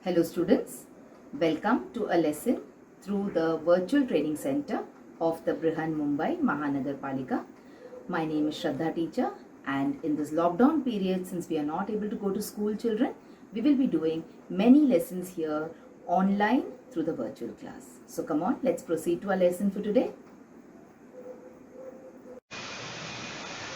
Hello students, welcome to a lesson through the virtual training center of the Brihan Mumbai Mahanagar Palika. My name is Shraddha teacher, and in this lockdown period, since we are not able to go to school, children, we will be doing many lessons here online through the virtual class. So come on, let's proceed to our lesson for today.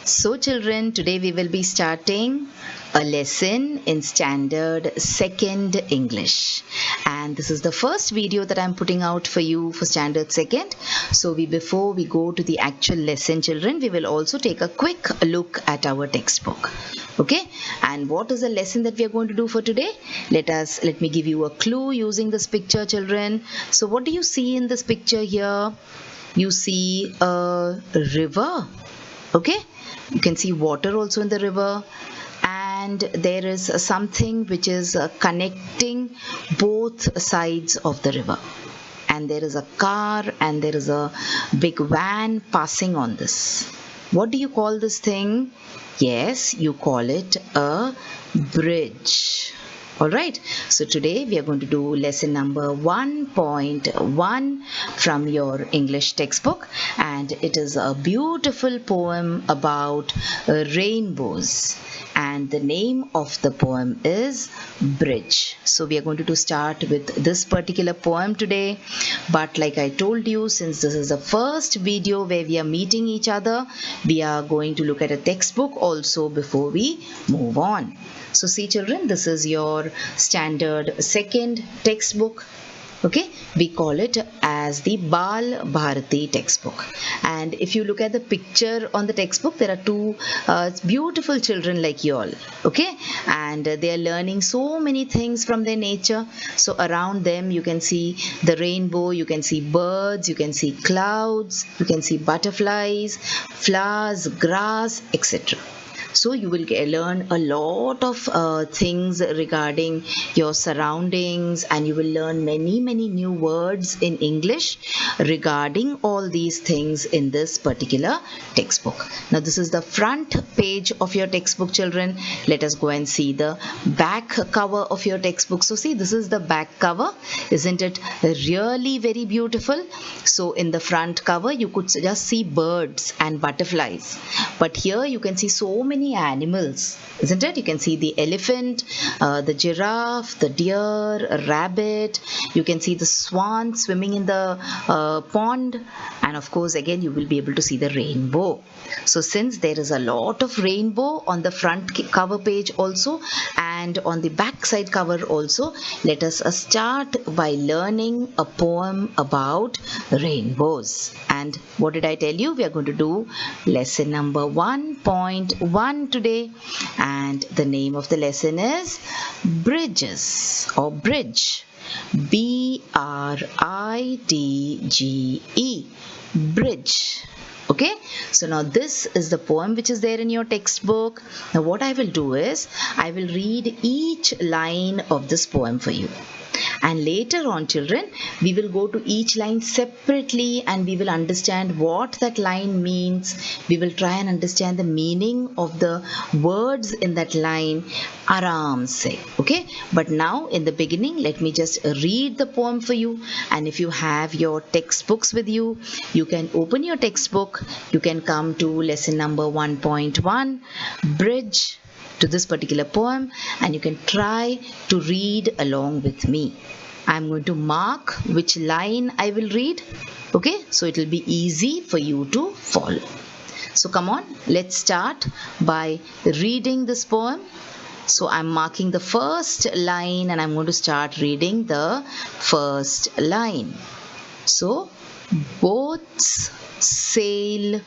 So children, today we will be starting a lesson in standard second English, and this is the first video that I'm putting out for you for standard second. So before we go to the actual lesson, children, we will also take a quick look at our textbook. Okay, and what is the lesson that we are going to do for today? Let me give you a clue using this picture, children. So what do you see in this picture here? You see a river. Okay, you can see water also in the river, and there is something which is connecting both sides of the river, and there is a car and there is a big van passing on this. What do you call this thing? Yes, you call it a bridge. Alright, so today we are going to do lesson number 1.1 from your English textbook, and it is a beautiful poem about rainbows, and the name of the poem is Bridge. So we are going to start with this particular poem today, but like I told you, since this is the first video where we are meeting each other, we are going to look at a textbook also before we move on. So see children, this is your standard second textbook. Okay, we call it as the Bal Bharati textbook. And if you look at the picture on the textbook, there are two beautiful children like you all. Okay, and they are learning so many things from their nature. So around them you can see the rainbow, you can see birds, you can see clouds, you can see butterflies, flowers, grass, etc. So you will learn a lot of things regarding your surroundings, and you will learn many new words in English regarding all these things in this particular textbook. Now this is the front page of your textbook, children. Let us go and see the back cover of your textbook. So see, this is the back cover. Isn't it really very beautiful? So in the front cover you could just see birds and butterflies, but here you can see so many animals, isn't it? You can see the elephant, the giraffe, the deer, a rabbit. You can see the swan swimming in the pond, and of course again you will be able to see the rainbow. So since there is a lot of rainbow on the front cover page also and on the back side cover also, let us start by learning a poem about rainbows. And what did I tell you? We are going to do lesson number 1.1 today, and the name of the lesson is Bridges or Bridge. BRIDGE, Bridge. Okay, so now this is the poem which is there in your textbook. Now what I will do is I will read each line of this poem for you, and later on, children, we will go to each line separately and we will understand what that line means. We will try and understand the meaning of the words in that line aram se. Okay, but now in the beginning, let me just read the poem for you, and if you have your textbooks with you, you can open your textbook. You can come to lesson number 1.1, Bridge, to this particular poem, and you can try to read along with me. I'm going to mark which line I will read. Okay, so it will be easy for you to follow. So come on, let's start by reading this poem. So I'm marking the first line and I'm going to start reading the first line. So boats sail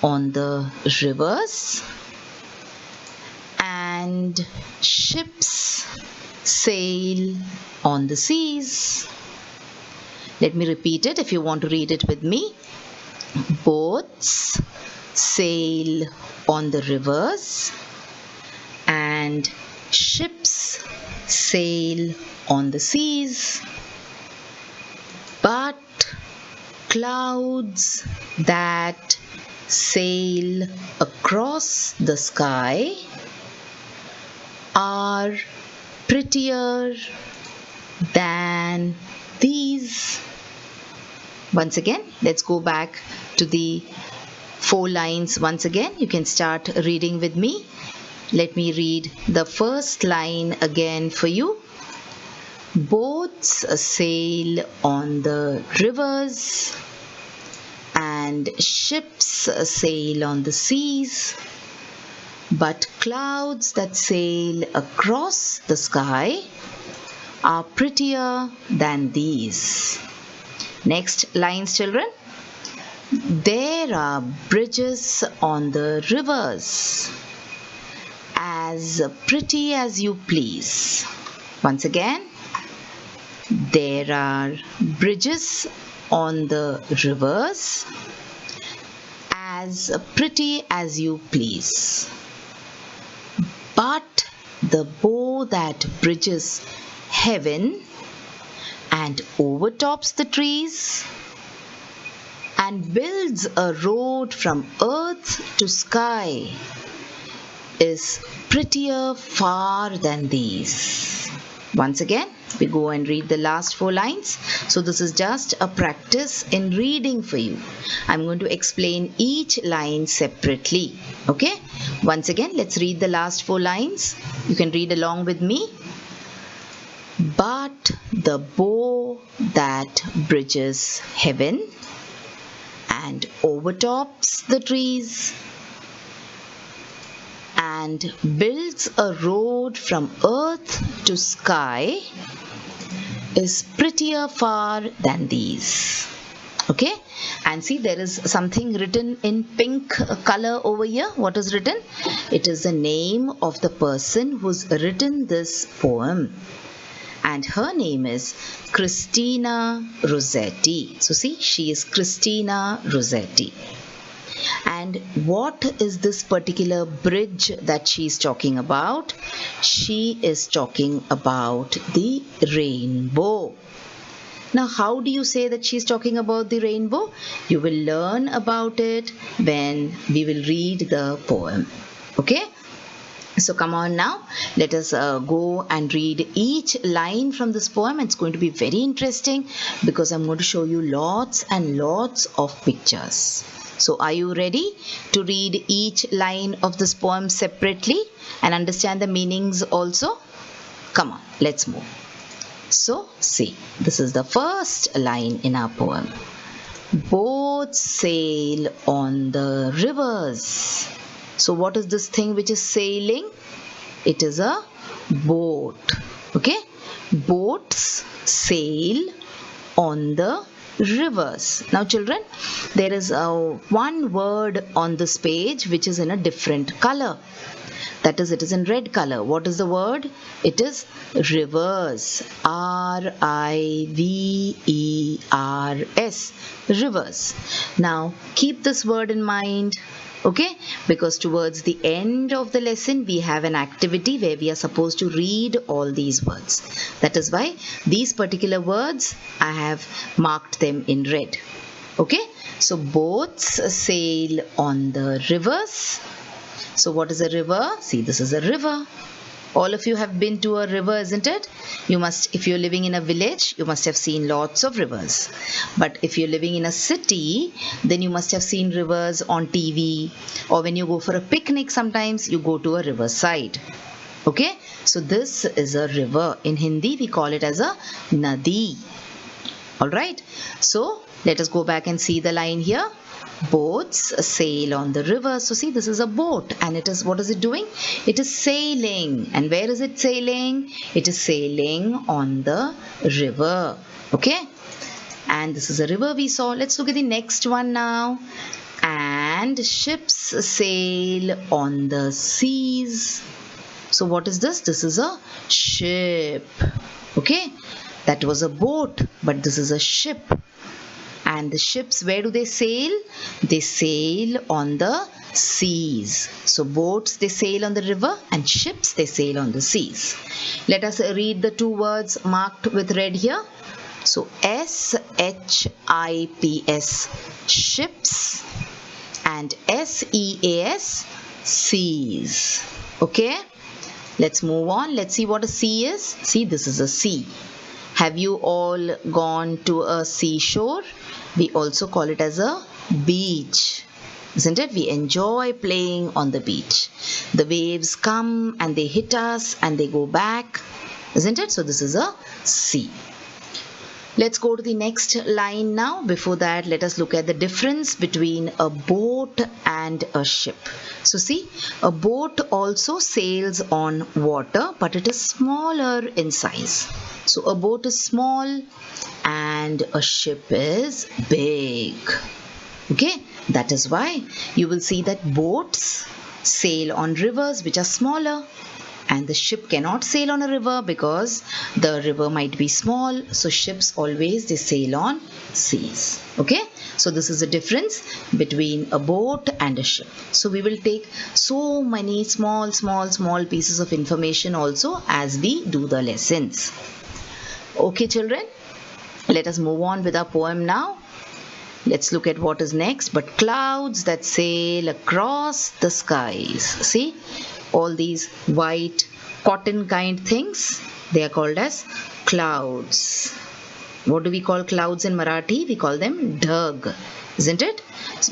on the rivers and ships sail on the seas. Let me repeat it if you want to read it with me. Boats sail on the rivers and ships sail on the seas, but clouds that sail across the sky are prettier than these. Once again, let's go back to the 4 lines once again. You can start reading with me. Let me read the first line again for you. Boats sail on the rivers and ships sail on the seas, but clouds that sail across the sky are prettier than these. Next lines, children. There are bridges on the rivers, as pretty as you please. Once again, there are bridges on the rivers, as pretty as you please. But the bow that bridges heaven and overtops the trees and builds a road from earth to sky is prettier far than these. Once again, we go and read the last 4 lines. So this is just a practice in reading for you. I'm going to explain each line separately. Okay? Once again, let's read the last 4 lines. You can read along with me. But the bow that bridges heaven and overtops the trees and builds a road from earth to sky is prettier far than these. Okay, and see, there is something written in pink color over here. What is written? It is the name of the person who's written this poem, and her name is Christina Rossetti. So see, she is Christina Rossetti. And what is this particular bridge that she is talking about? She is talking about the rainbow. Now, how do you say that she is talking about the rainbow? You will learn about it when we will read the poem. Okay? So come on now, let us go and read each line from this poem. It's going to be very interesting because I'm going to show you lots and lots of pictures. So are you ready to read each line of this poem separately and understand the meanings also? Come on, let's move. So see, this is the first line in our poem. Boats sail on the rivers. So what is this thing which is sailing? It is a boat. Okay? Boats sail on the rivers. Now children, there is one word on this page which is in a different color. That is, it is in red color. What is the word? It is rivers. R-I-V-E-R-S. Rivers. Now keep this word in mind. Okay, because towards the end of the lesson we have an activity where we are supposed to read all these words. That is why these particular words I have marked them in red. Okay, so boats sail on the rivers. So what is a river? See, this is a river. All of you have been to a river, isn't it? You must, if you're living in a village, you must have seen lots of rivers. But if you're living in a city, then you must have seen rivers on TV, or when you go for a picnic, sometimes you go to a riverside. Okay, so this is a river. In Hindi, we call it as a nadi. Alright, so let us go back and see the line here. Boats sail on the river. So see, this is a boat, and it is, what is it doing? It is sailing. And where is it sailing? It is sailing on the river. Okay, and this is a river we saw. Let's look at the next one now. And ships sail on the seas. So what is this? This is a ship. Okay, that was a boat, but this is a ship. And the ships, where do they sail? They sail on the seas. So boats, they sail on the river, and ships, they sail on the seas. Let us read the two words marked with red here. So S-H-I-P-S, ships, and S-E-A-S, seas. Okay, let's move on. Let's see what a sea is. See, this is a sea. Have you all gone to a seashore? We also call it as a beach. Isn't it? We enjoy playing on the beach. The waves come and they hit us and they go back. Isn't it? So this is a sea. Let's go to the next line now. Before that, let us look at the difference between a boat and a ship. So see, a boat also sails on water, but it is smaller in size. So a boat is small and a ship is big. Okay, that is why you will see that boats sail on rivers which are smaller, and the ship cannot sail on a river because the river might be small. So ships always they sail on seas. Okay, so this is the difference between a boat and a ship. So we will take so many small pieces of information also as we do the lessons. Okay children, let us move on with our poem now. Let's look at what is next. But clouds that sail across the skies. See, all these white cotton kind things, they are called as clouds. What do we call clouds in Marathi? We call them dhag, isn't it?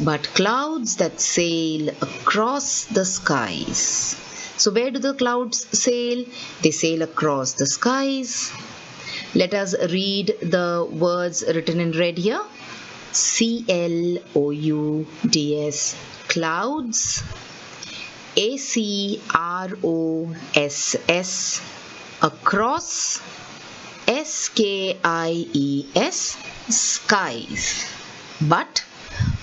But clouds that sail across the skies. So where do the clouds sail? They sail across the skies. Let us read the words written in red here. C-L-O-U-D-S, clouds. A-C-R-O-S-S, across. S-K-I-E-S, skies. But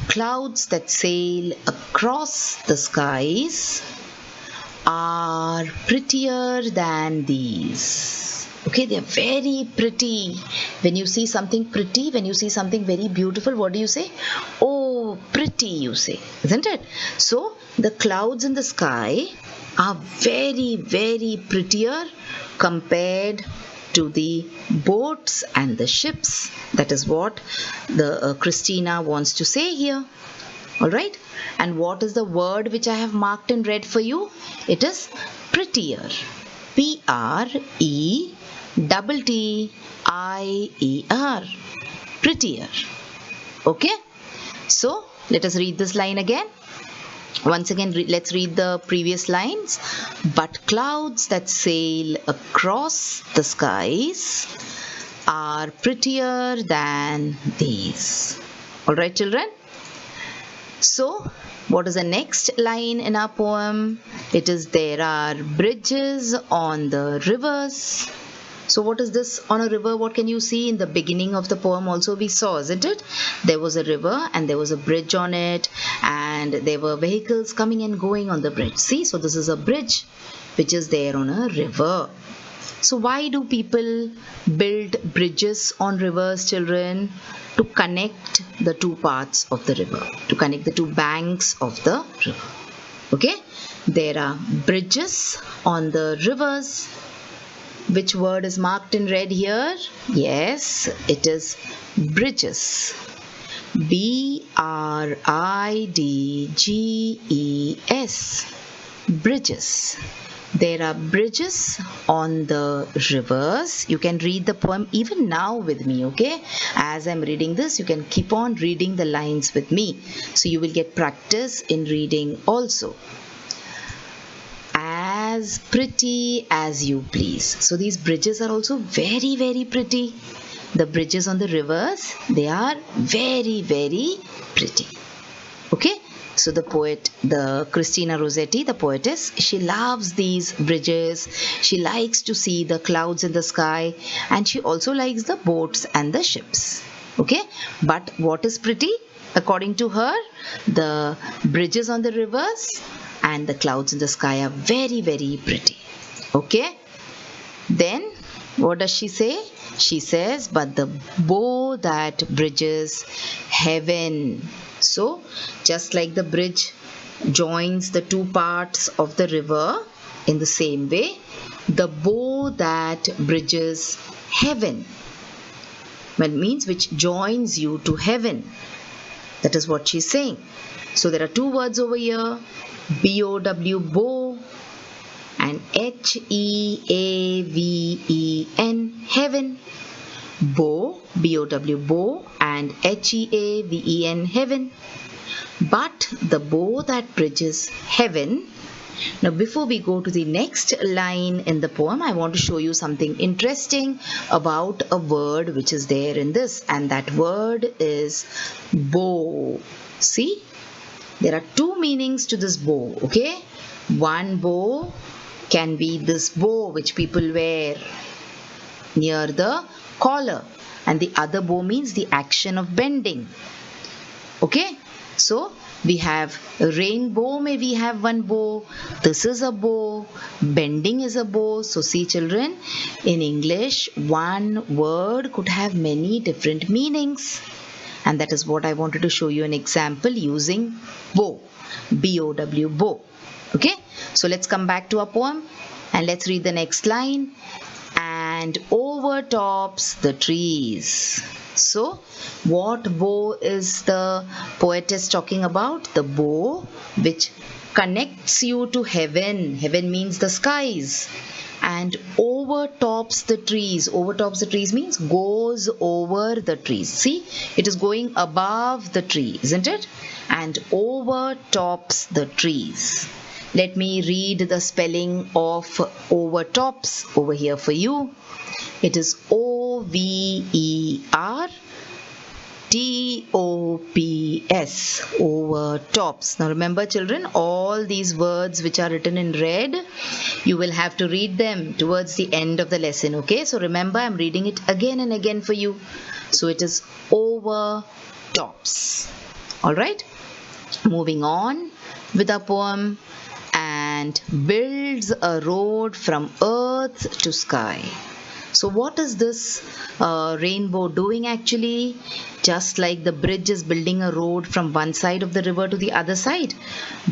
clouds that sail across the skies are prettier than these. Okay, they are very pretty. When you see something pretty, when you see something very beautiful, what do you say? Oh, pretty, you say, isn't it? So the clouds in the sky are very prettier compared to the boats and the ships. That is what the Christina wants to say here. All right. And what is the word which I have marked in red for you? It is prettier. P-R-E-T-T-I-E-R. Prettier. Okay. So let us read this line again. Once again, let's read the previous lines. But clouds that sail across the skies are prettier than these. All right, children. So, what is the next line in our poem? It is there are bridges on the rivers. So what is this on a river? What can you see? In the beginning of the poem also we saw, isn't it? There was a river and there was a bridge on it, and there were vehicles coming and going on the bridge. See, so this is a bridge which is there on a river. So why do people build bridges on rivers, children? To connect the two parts of the river, to connect the two banks of the river. Okay, there are bridges on the rivers. Which word is marked in red here? Yes, it is bridges. B-R-I-D-G-E-S. Bridges. There are bridges on the rivers. You can read the poem even now with me, okay? As I'm reading this, you can keep on reading the lines with me. So you will get practice in reading also. As pretty as you please. So these bridges are also very pretty. The bridges on the rivers, they are very pretty. Okay? So the poet, the Christina Rossetti, the poetess, she loves these bridges. She likes to see the clouds in the sky, and she also likes the boats and the ships. Okay? But what is pretty? According to her, the bridges on the rivers and the clouds in the sky are very pretty. Okay? Then what does she say? She says, but the bow that bridges heaven. So just like the bridge joins the two parts of the river, in the same way, the bow that bridges heaven, that means which joins you to heaven. That is what she's saying. So there are two words over here, B-O-W, bow, and H-E-A-V-E-N, heaven. bow, B-O-W, bow, and H-E-A-V-E-N, heaven. But the bow that bridges heaven. Now, before we go to the next line in the poem, I want to show you something interesting about a word which is there in this, and that word is bow. See, there are two meanings to this bow, okay? One bow can be this bow which people wear near the collar, and the other bow means the action of bending. Okay, so we have a rainbow, may we have one bow. This is a bow. Bending is a bow. So see children, in English, one word could have many different meanings. And that is what I wanted to show you an example using bow. B-O-W, bow. Okay, so let's come back to our poem and let's read the next line. And overtops the trees. So, what bow is the poetess talking about? The bow which connects you to heaven. Heaven means the skies. And overtops the trees. Overtops the trees means goes over the trees. See, it is going above the tree, isn't it? And overtops the trees. Let me read the spelling of overtops over here for you. It is O-V-E-R-T-O-P-S, overtops. Now remember children, all these words which are written in red, you will have to read them towards the end of the lesson, okay? So remember, I'm reading it again and again for you. So it is overtops. Alright, moving on with our poem. And builds a road from earth to sky. So what is this rainbow doing actually? Just like the bridge is building a road from one side of the river to the other side,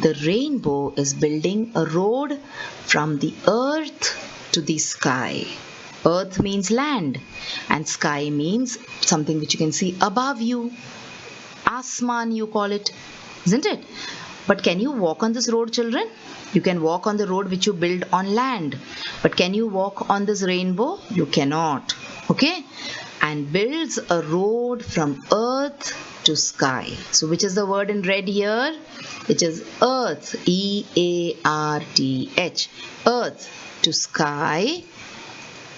the rainbow is building a road from the earth to the sky. Earth means land and sky means something which you can see above you. Asman you call it, isn't it? But can you walk on this road, children? You can walk on the road which you build on land. But can you walk on this rainbow? You cannot. Okay? And builds a road from earth to sky. So which is the word in red here? It is earth. E-A-R-T-H. Earth to sky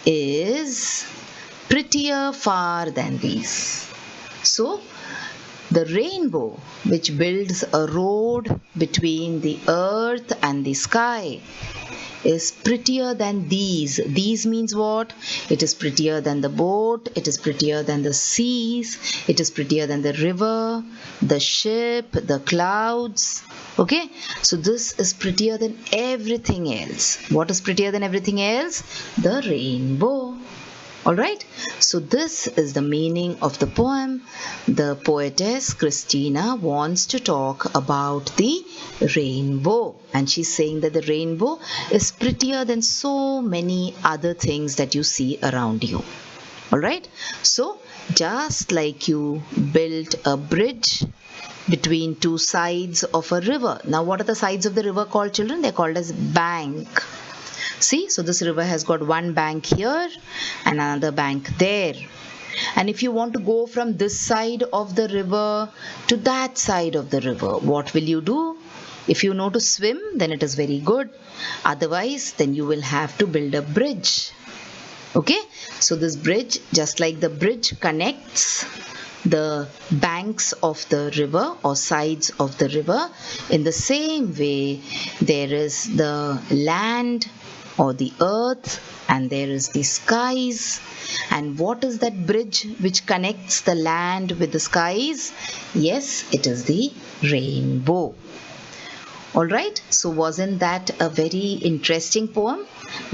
is prettier far than these. So the rainbow which builds a road between the earth and the sky is prettier than these. These means what? It is prettier than the boat, it is prettier than the seas, it is prettier than the river, the ship, the clouds. Okay, so this is prettier than everything else. What is prettier than everything else? The rainbow. Alright, so this is the meaning of the poem. The poetess Christina wants to talk about the rainbow, and she's saying that the rainbow is prettier than so many other things that you see around you. Alright, so just like you built a bridge between two sides of a river. Now what are the sides of the river called, children? They're called as bank. See, so this river has got one bank here and another bank there. And if you want to go from this side of the river to that side of the river, what will you do? If you know to swim, then it is very good. Otherwise, then you will have to build a bridge. Okay, so this bridge, just like the bridge connects the banks of the river or sides of the river, in the same way, there is the land or the earth and there is the skies. And what is that bridge which connects the land with the skies? Yes, it is the rainbow. Alright, so wasn't that a very interesting poem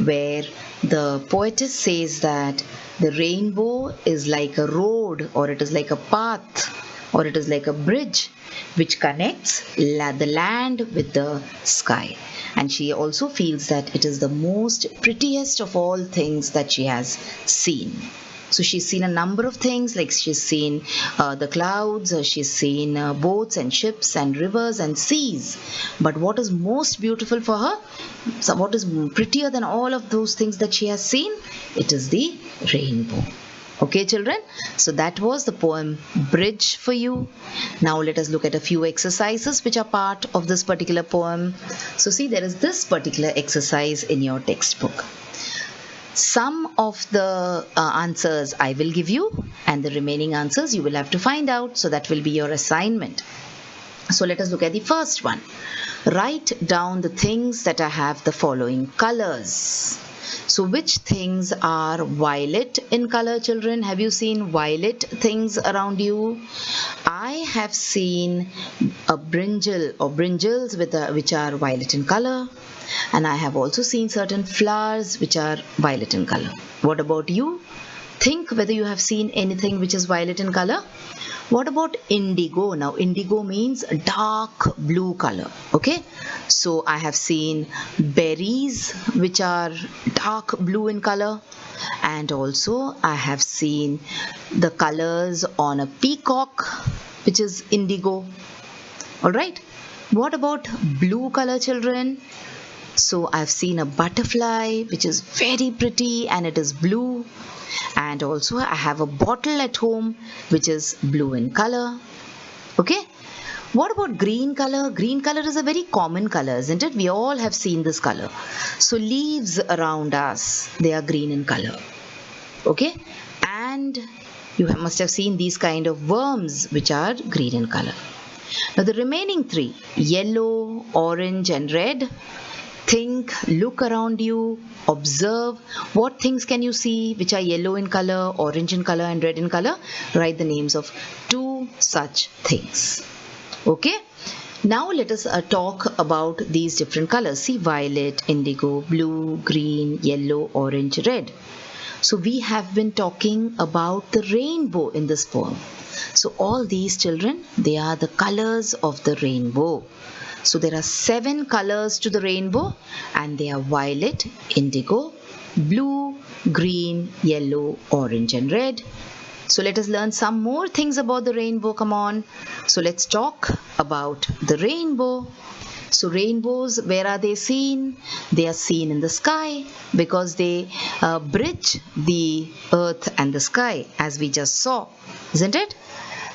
where the poetess says that the rainbow is like a road, or it is like a path, or it is like a bridge which connects the land with the sky. And she also feels that it is the most prettiest of all things that she has seen. So she's seen a number of things, like she's seen the clouds, she's seen boats and ships and rivers and seas. But what is most beautiful for her? So what is prettier than all of those things that she has seen? It is the rainbow. Okay, children, so that was the poem Bridge for you. Now let us look at a few exercises which are part of this particular poem. So see, there is this particular exercise in your textbook. Some of the answers I will give you, and the remaining answers you will have to find out. So that will be your assignment. So let us look at the first one. Write down the things that have the following colors. So which things are violet in color, children? Have you seen violet things around you? I have seen a brinjal or brinjals which are violet in color, and I have also seen certain flowers which are violet in color. What about you? Think whether you have seen anything which is violet in color. What about indigo? Now indigo means dark blue color. Okay, so I have seen berries which are dark blue in color, and also I have seen the colors on a peacock which is indigo. Alright, what about blue color, children? So I've seen a butterfly which is very pretty and it is blue, and also I have a bottle at home which is blue in color. Okay, what about green color? Green color is a very common color, isn't it? We all have seen this color. So leaves around us, they are green in color. Okay, and you must have seen these kind of worms which are green in color. Now the remaining three, yellow, orange and red, think, look around you, observe what things can you see which are yellow in color, orange in color and red in color. Write the names of two such things. Okay, now let us talk about these different colors. See, violet, indigo, blue, green, yellow, orange, red. So we have been talking about the rainbow in this poem. So all these, children, they are the colors of the rainbow. So there are 7 colors to the rainbow, and they are violet, indigo, blue, green, yellow, orange and red. So let us learn some more things about the rainbow. Come on. So let's talk about the rainbow. So rainbows, where are they seen? They are seen in the sky because they bridge the earth and the sky, as we just saw, isn't it?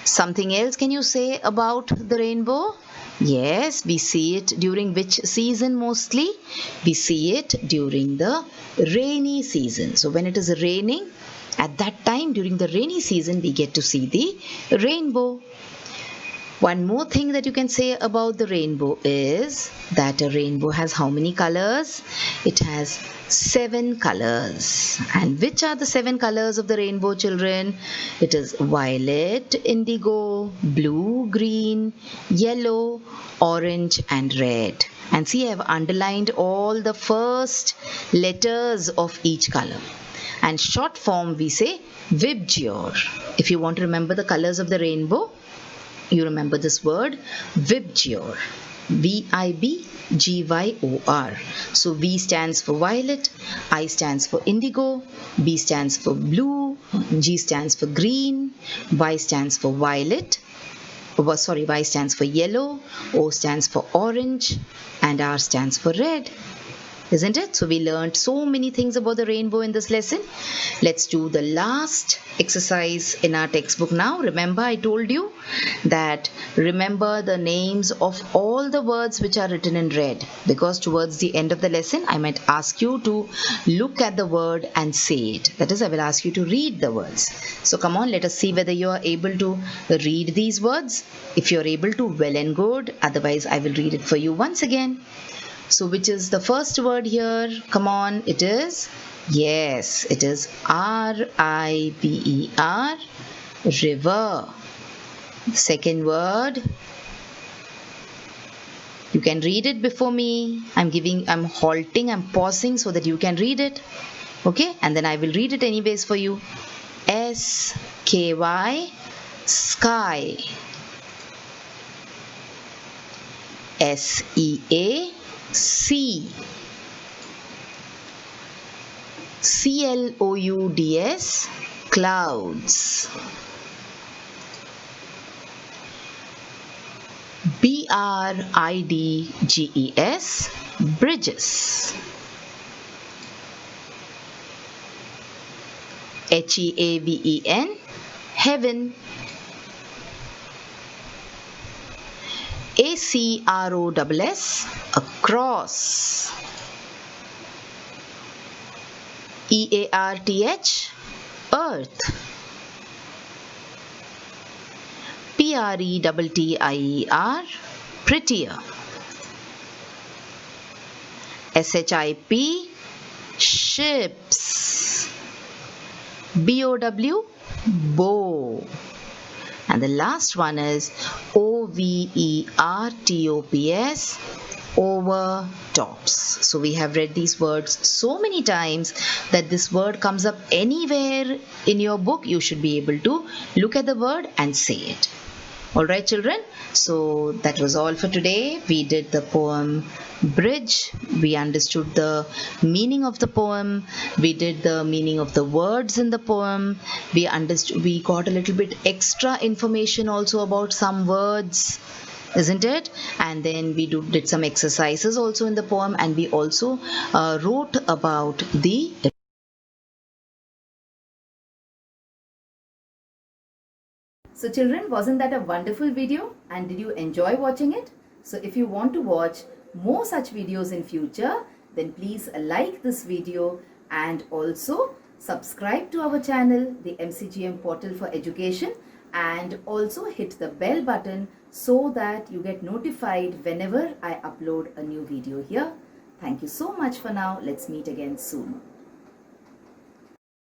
Something else can you say about the rainbow? Yes, we see it during which season mostly? We see it during the rainy season. So when it is raining, at that time during the rainy season, we get to see the rainbow. One more thing that you can say about the rainbow is that a rainbow has how many colors? It has 7 colors. And which are the 7 colors of the rainbow, children? It is violet, indigo, blue, green, yellow, orange and red. And see, I have underlined all the first letters of each color. And short form we say VIBGYOR. If you want to remember the colors of the rainbow, you remember this word VIBGYOR. VIBGYOR. So V stands for violet, I stands for indigo, B stands for blue, G stands for green, Y stands for violet, Y stands for yellow, O stands for orange, and R stands for red. Isn't it? So we learned so many things about the rainbow in this lesson. Let's do the last exercise in our textbook now. Remember, I told you that remember the names of all the words which are written in red, because towards the end of the lesson I might ask you to look at the word and say it. That is, I will ask you to read the words. So come on, let us see whether you are able to read these words. If you are able to, well and good. Otherwise, I will read it for you once again. So which is the first word here? Come on, it is, yes, it is R-I-V-E-R, river. The second word, you can read it before me. I'm halting, I'm pausing so that you can read it. Okay, and then I will read it anyways for you. S-K-Y, sky. S-E-A, sea. C-L-O-U-D-S, clouds. B-R-I-D-G-E-S, bridges. H-E-A-V-E-N, heaven. A-C-R-O-S-S, across. E-A-R-T-H, earth. P-R-E-T-T-I-E-R, prettier. S-H-I-P, ships. B-O-W, bow. And the last one is O-V-E-R-T-O-P-S, over tops. So we have read these words so many times that this word comes up anywhere in your book. You should be able to look at the word and say it. Alright children, so that was all for today. We did the poem Bridge. We understood the meaning of the poem. We did the meaning of the words in the poem. We got a little bit extra information also about some words, isn't it? And then we did some exercises also in the poem, and we also wrote about the So children, wasn't that a wonderful video? And did you enjoy watching it? So if you want to watch more such videos in future, then please like this video and also subscribe to our channel, the MCGM Portal for Education, and also hit the bell button so that you get notified whenever I upload a new video here. Thank you so much for now. Let's meet again soon.